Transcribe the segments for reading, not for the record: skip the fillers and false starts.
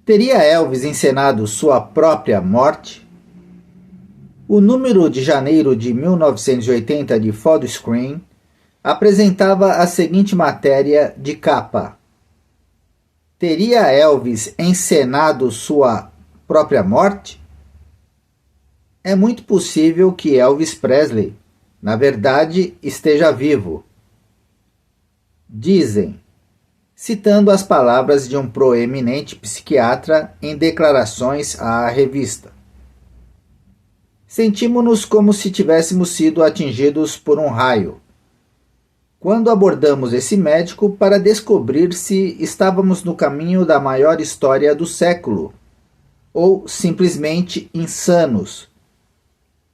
Teria Elvis encenado sua própria morte? O número de janeiro de 1980 de Photo Screen apresentava a seguinte matéria de capa: Teria Elvis encenado sua própria morte? É muito possível que Elvis Presley, na verdade, esteja vivo. Dizem, citando as palavras de um proeminente psiquiatra em declarações à revista. Sentimos-nos como se tivéssemos sido atingidos por um raio, quando abordamos esse médico para descobrir se estávamos no caminho da maior história do século, ou simplesmente insanos.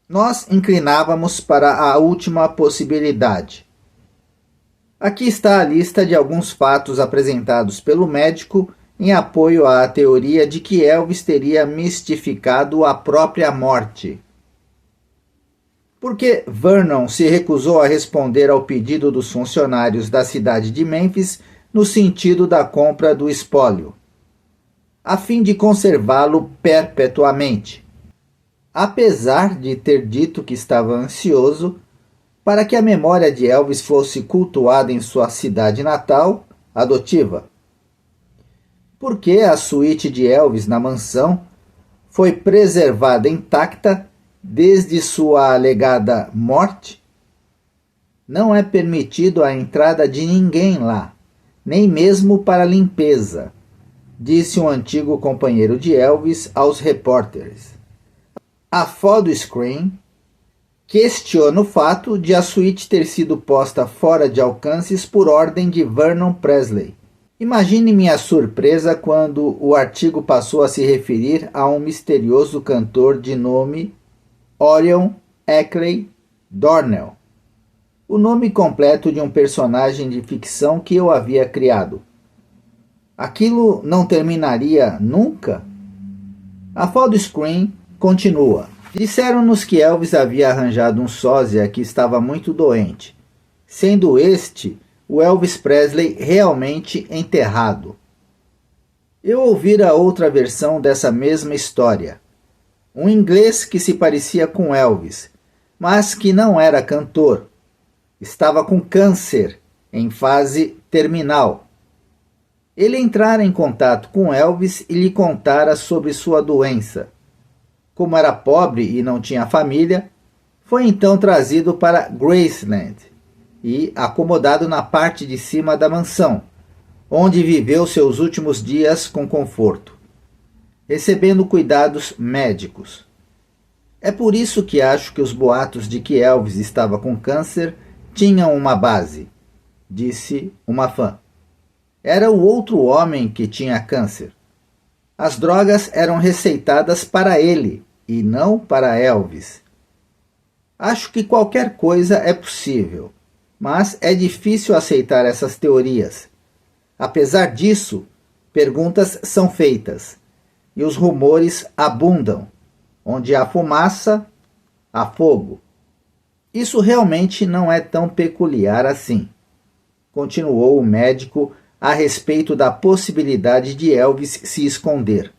Nós inclinávamos para a última possibilidade. Aqui está a lista de alguns fatos apresentados pelo médico em apoio à teoria de que Elvis teria mistificado a própria morte. Por que Vernon se recusou a responder ao pedido dos funcionários da cidade de Memphis no sentido da compra do espólio, a fim de conservá-lo perpetuamente? Apesar de ter dito que estava ansioso para que a memória de Elvis fosse cultuada em sua cidade natal, adotiva. Por que a suíte de Elvis na mansão foi preservada intacta desde sua alegada morte? Não é permitido a entrada de ninguém lá, nem mesmo para limpeza, disse um antigo companheiro de Elvis aos repórteres. A Photo Screen questiona o fato de a suíte ter sido posta fora de alcances por ordem de Vernon Presley. Imagine minha surpresa quando o artigo passou a se referir a um misterioso cantor de nome Orion Eckley Dornell, o nome completo de um personagem de ficção que eu havia criado. Aquilo não terminaria nunca? A Photo Screen continua. Disseram-nos que Elvis havia arranjado um sósia que estava muito doente, sendo este o Elvis Presley realmente enterrado. Eu ouvira outra versão dessa mesma história. Um inglês que se parecia com Elvis, mas que não era cantor. Estava com câncer, em fase terminal. Ele entrara em contato com Elvis e lhe contara sobre sua doença. Como era pobre e não tinha família, foi então trazido para Graceland e acomodado na parte de cima da mansão, onde viveu seus últimos dias com conforto, recebendo cuidados médicos. É por isso que acho que os boatos de que Elvis estava com câncer tinham uma base, disse uma fã. Era o outro homem que tinha câncer. As drogas eram receitadas para ele e não para Elvis. Acho que qualquer coisa é possível, mas é difícil aceitar essas teorias. Apesar disso, perguntas são feitas e os rumores abundam. Onde há fumaça, há fogo. Isso realmente não é tão peculiar assim, continuou o médico a respeito da possibilidade de Elvis se esconder.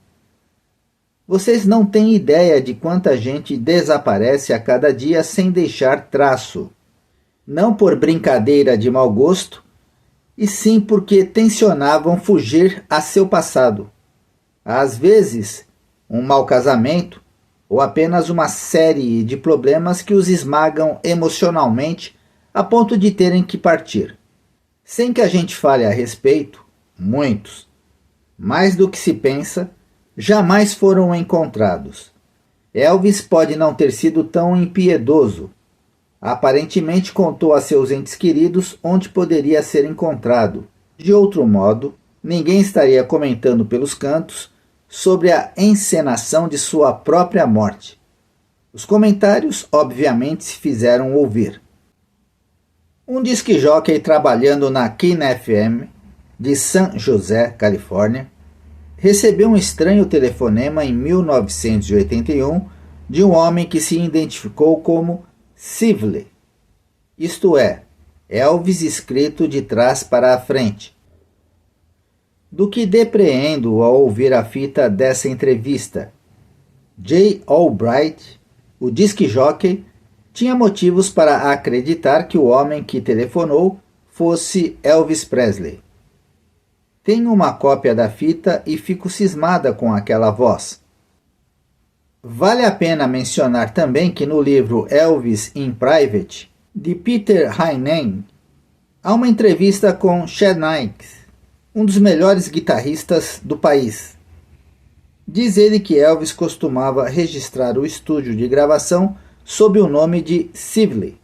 Vocês não têm ideia de quanta gente desaparece a cada dia sem deixar traço. Não por brincadeira de mau gosto, e sim porque tensionavam fugir a seu passado. Às vezes, um mau casamento, ou apenas uma série de problemas que os esmagam emocionalmente a ponto de terem que partir. Sem que a gente fale a respeito, muitos, mais do que se pensa, jamais foram encontrados. Elvis pode não ter sido tão impiedoso. Aparentemente contou a seus entes queridos onde poderia ser encontrado. De outro modo, ninguém estaria comentando pelos cantos sobre a encenação de sua própria morte. Os comentários, obviamente, se fizeram ouvir. Um disc-jockey trabalhando na Kin FM de San José, Califórnia, recebeu um estranho telefonema em 1981 de um homem que se identificou como Sivley, isto é, Elvis escrito de trás para a frente. do que depreendo ao ouvir a fita dessa entrevista. Jay Albright, o disc-jockey, tinha motivos para acreditar que o homem que telefonou fosse Elvis Presley. Tenho uma cópia da fita e fico cismada com aquela voz. Vale a pena mencionar também que no livro Elvis in Private, de Peter Heinen, há uma entrevista com Chet Knight, um dos melhores guitarristas do país. Diz ele que Elvis costumava registrar o estúdio de gravação sob o nome de Sively.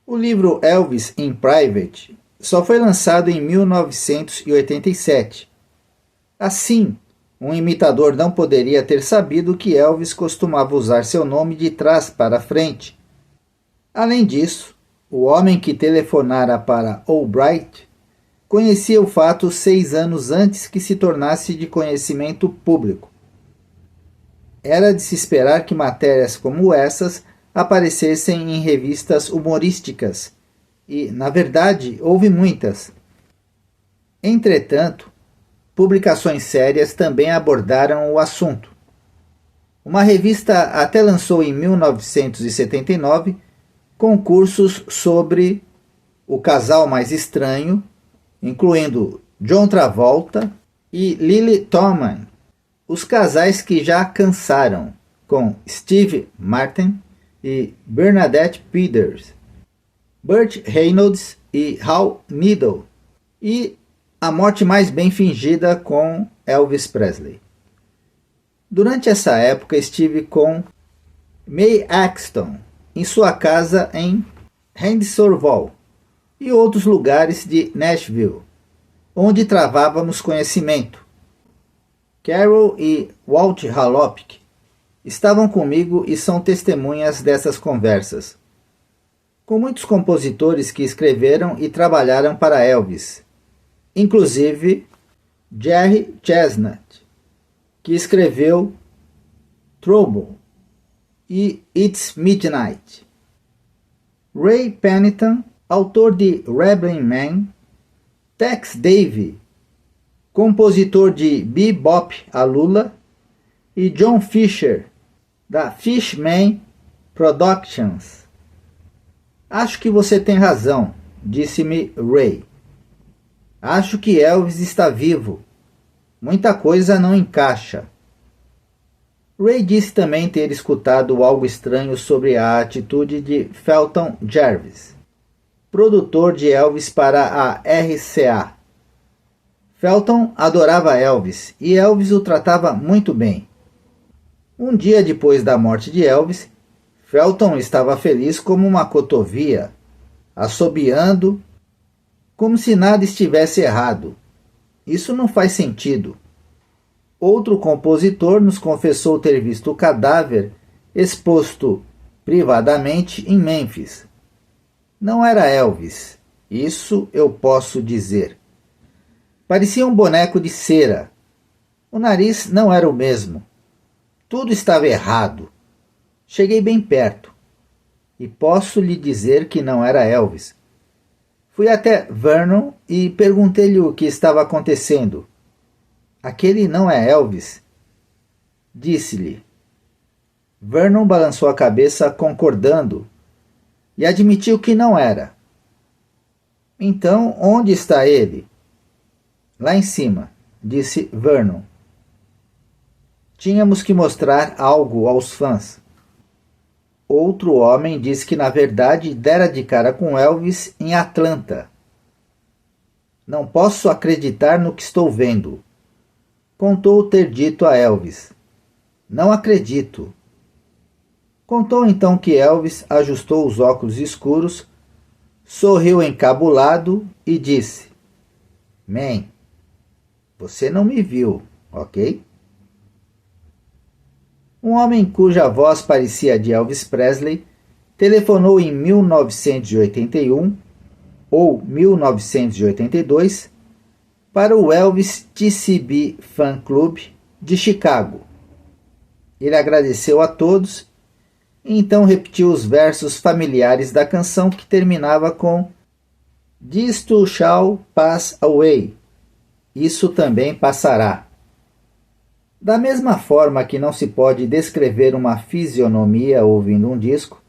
O livro Elvis in Private só foi lançado em 1987. Assim, um imitador não poderia ter sabido que Elvis costumava usar seu nome de trás para frente. Além disso, o homem que telefonara para Albright conhecia o fato 6 anos antes que se tornasse de conhecimento público. Era de se esperar que matérias como essas aparecessem em revistas humorísticas, e, na verdade, houve muitas. Entretanto, publicações sérias também abordaram o assunto. Uma revista até lançou em 1979 concursos sobre o casal mais estranho, incluindo John Travolta e Lily Tomlin, os casais que já cansaram, com Steve Martin e Bernadette Peters, Burt Reynolds e Hal Needle, e A Morte Mais Bem Fingida com Elvis Presley. Durante essa época estive com Mae Axton em sua casa em Hendersonville e outros lugares de Nashville, onde travávamos conhecimento. Carol e Walt Halopik estavam comigo e são testemunhas dessas conversas. Com muitos compositores que escreveram e trabalharam para Elvis, inclusive Jerry Chestnut, que escreveu Trouble e It's Midnight. Ray Pennington, autor de Ramblin' Man, Tex Davey, compositor de Bebop a Lula, e John Fisher, da Fishman Productions. Acho que você tem razão, disse-me Ray. Acho que Elvis está vivo. Muita coisa não encaixa. Ray disse também ter escutado algo estranho sobre a atitude de Felton Jervis, produtor de Elvis para a RCA. Felton adorava Elvis e Elvis o tratava muito bem. Um dia depois da morte de Elvis, Felton estava feliz como uma cotovia, assobiando, como se nada estivesse errado. Isso não faz sentido. Outro compositor nos confessou ter visto o cadáver exposto privadamente em Memphis. Não era Elvis, isso eu posso dizer. Parecia um boneco de cera. O nariz não era o mesmo. Tudo estava errado. Cheguei bem perto. E posso lhe dizer que não era Elvis. Fui até Vernon e perguntei-lhe o que estava acontecendo. Aquele não é Elvis, disse-lhe. Vernon balançou a cabeça concordando e admitiu que não era. Então, onde está ele? Lá em cima, disse Vernon. Tínhamos que mostrar algo aos fãs. Outro homem disse que na verdade dera de cara com Elvis em Atlanta. Não posso acreditar no que estou vendo. Contou ter dito a Elvis. Não acredito. Contou então que Elvis ajustou os óculos escuros, sorriu encabulado e disse: Man, você não me viu, ok? Um homem cuja voz parecia de Elvis Presley telefonou em 1981 ou 1982 para o Elvis TCB Fan Club de Chicago. Ele agradeceu a todos e então repetiu os versos familiares da canção que terminava com This too shall pass away. isso também passará. Da mesma forma que não se pode descrever uma fisionomia ouvindo um disco,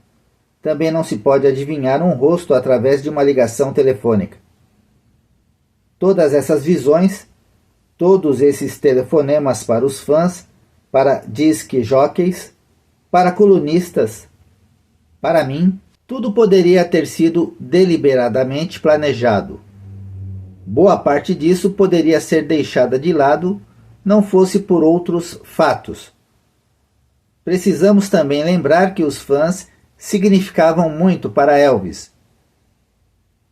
também não se pode adivinhar um rosto através de uma ligação telefônica. Todas essas visões, todos esses telefonemas para os fãs, para disc jockeys, para colunistas, para mim, tudo poderia ter sido deliberadamente planejado. Boa parte disso poderia ser deixada de lado, não fosse por outros fatos. Precisamos também lembrar que os fãs significavam muito para Elvis.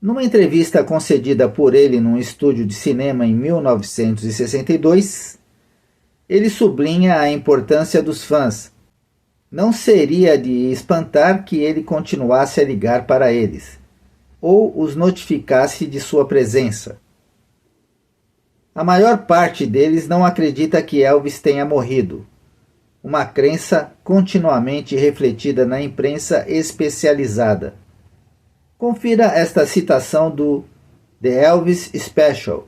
Numa entrevista concedida por ele num estúdio de cinema em 1962, ele sublinha a importância dos fãs. Não seria de espantar que ele continuasse a ligar para eles, ou os notificasse de sua presença. A maior parte deles não acredita que Elvis tenha morrido, uma crença continuamente refletida na imprensa especializada. Confira esta citação do The Elvis Special.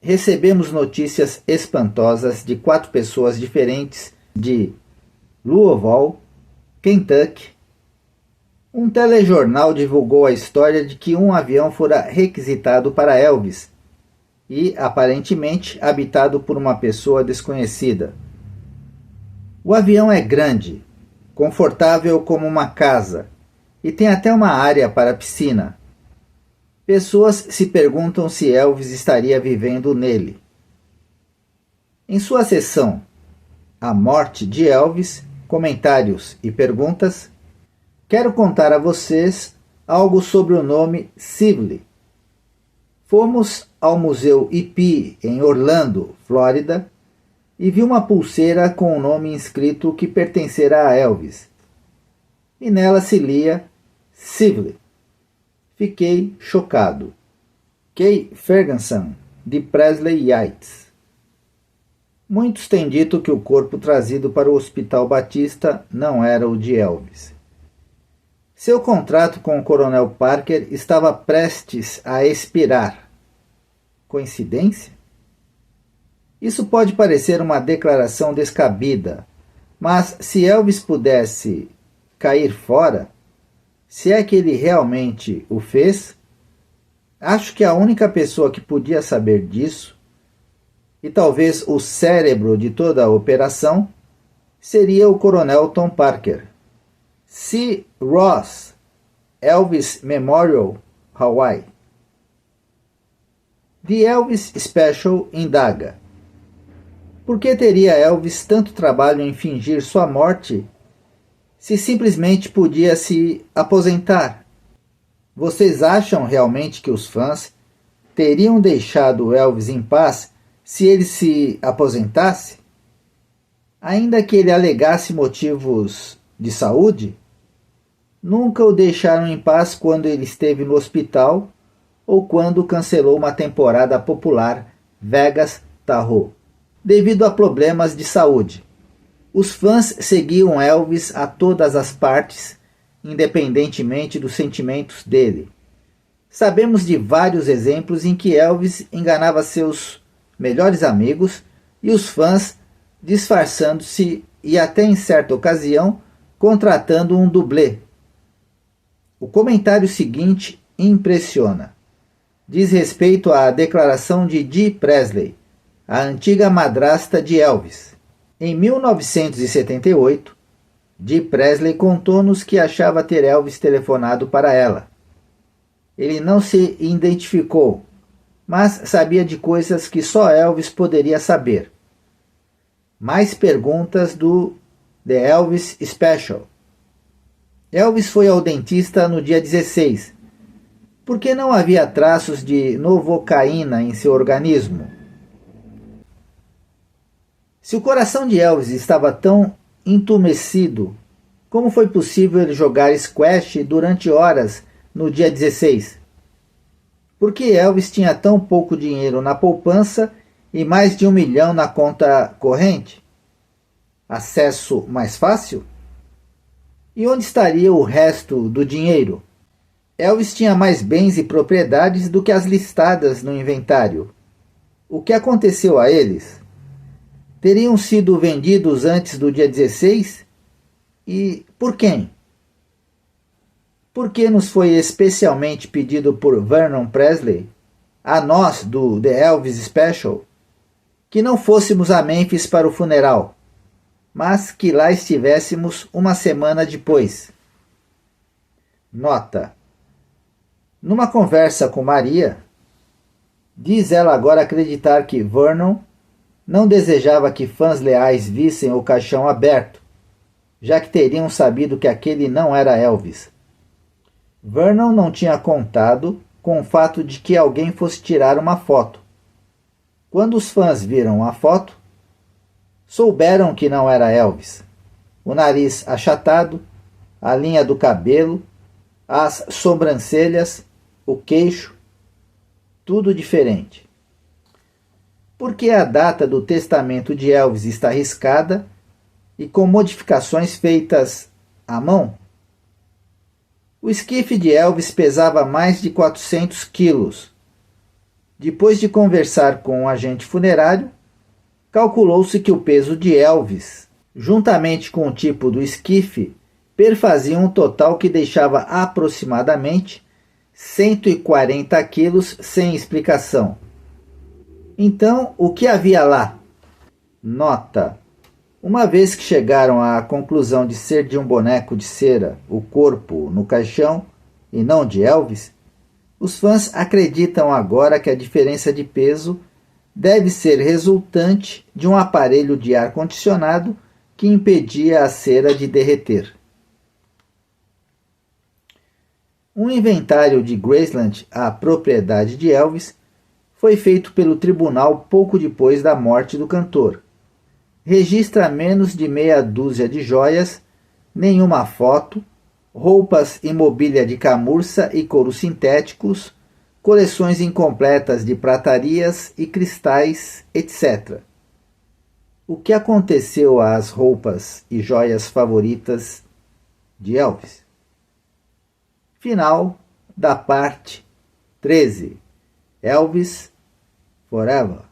Recebemos notícias espantosas de 4 pessoas diferentes de Louisville, Kentucky. Um telejornal divulgou a história de que um avião fora requisitado para Elvis e, aparentemente, habitado por uma pessoa desconhecida. O avião é grande, confortável como uma casa, e tem até uma área para piscina. Pessoas se perguntam se Elvis estaria vivendo nele. Em sua seção A Morte de Elvis, Comentários e Perguntas, quero contar a vocês algo sobre o nome Sibley. Fomos ao Museu IP em Orlando, Flórida, e vi uma pulseira com o nome inscrito que pertencerá a Elvis. E nela se lia Sibley. Fiquei chocado. Kay Ferguson, de Presley Yates. Muitos têm dito que o corpo trazido para o Hospital Batista não era o de Elvis. Seu contrato com o Coronel Parker estava prestes a expirar. Coincidência? Isso pode parecer uma declaração descabida, mas se Elvis pudesse cair fora, se é que ele realmente o fez, acho que a única pessoa que podia saber disso, e talvez o cérebro de toda a operação, seria o Coronel Tom Parker. C. Ross, Elvis Memorial, Hawaii. The Elvis Special indaga: por que teria Elvis tanto trabalho em fingir sua morte se simplesmente podia se aposentar? Vocês acham realmente que os fãs teriam deixado Elvis em paz se ele se aposentasse? Ainda que ele alegasse motivos de saúde? Nunca o deixaram em paz quando ele esteve no hospital ou quando cancelou uma temporada popular Vegas Tahoe, devido a problemas de saúde. Os fãs seguiam Elvis a todas as partes, independentemente dos sentimentos dele. Sabemos de vários exemplos em que Elvis enganava seus melhores amigos e os fãs, disfarçando-se e até em certa ocasião contratando um dublê. O comentário seguinte impressiona. Diz respeito à declaração de Dee Presley, a antiga madrasta de Elvis. Em 1978, Dee Presley contou-nos que achava ter Elvis telefonado para ela. Ele não se identificou, mas sabia de coisas que só Elvis poderia saber. Mais perguntas do The Elvis Special. Elvis foi ao dentista no dia 16. Por que não havia traços de novocaína em seu organismo? Se o coração de Elvis estava tão entumecido, como foi possível ele jogar squash durante horas no dia 16? Por que Elvis tinha tão pouco dinheiro na poupança e mais de 1 milhão na conta corrente? Acesso mais fácil? E onde estaria o resto do dinheiro? Elvis tinha mais bens e propriedades do que as listadas no inventário. O que aconteceu a eles? Teriam sido vendidos antes do dia 16? E por quem? Por que nos foi especialmente pedido por Vernon Presley, a nós do The Elvis Special, que não fôssemos a Memphis para o funeral, mas que lá estivéssemos uma semana depois? Nota: numa conversa com Maria, diz ela agora acreditar que Vernon não desejava que fãs leais vissem o caixão aberto, já que teriam sabido que aquele não era Elvis. Vernon não tinha contado com o fato de que alguém fosse tirar uma foto. Quando os fãs viram a foto, souberam que não era Elvis. O nariz achatado, a linha do cabelo, as sobrancelhas, o queixo, tudo diferente. Porque a data do testamento de Elvis está riscada e com modificações feitas à mão? O esquife de Elvis pesava mais de 400 quilos. Depois de conversar com um agente funerário, calculou-se que o peso de Elvis, juntamente com o tipo do esquife, perfazia um total que deixava aproximadamente 140 quilos sem explicação. Então, o que havia lá? Nota: uma vez que chegaram à conclusão de ser de um boneco de cera o corpo no caixão e não de Elvis, os fãs acreditam agora que a diferença de peso deve ser resultante de um aparelho de ar-condicionado que impedia a cera de derreter. Um inventário de Graceland, a propriedade de Elvis, foi feito pelo tribunal pouco depois da morte do cantor. Registra menos de meia dúzia de joias, nenhuma foto, roupas e mobília de camurça e couro sintéticos, coleções incompletas de pratarias e cristais, etc. O que aconteceu às roupas e joias favoritas de Elvis? Final da parte 13. Elvis Forever.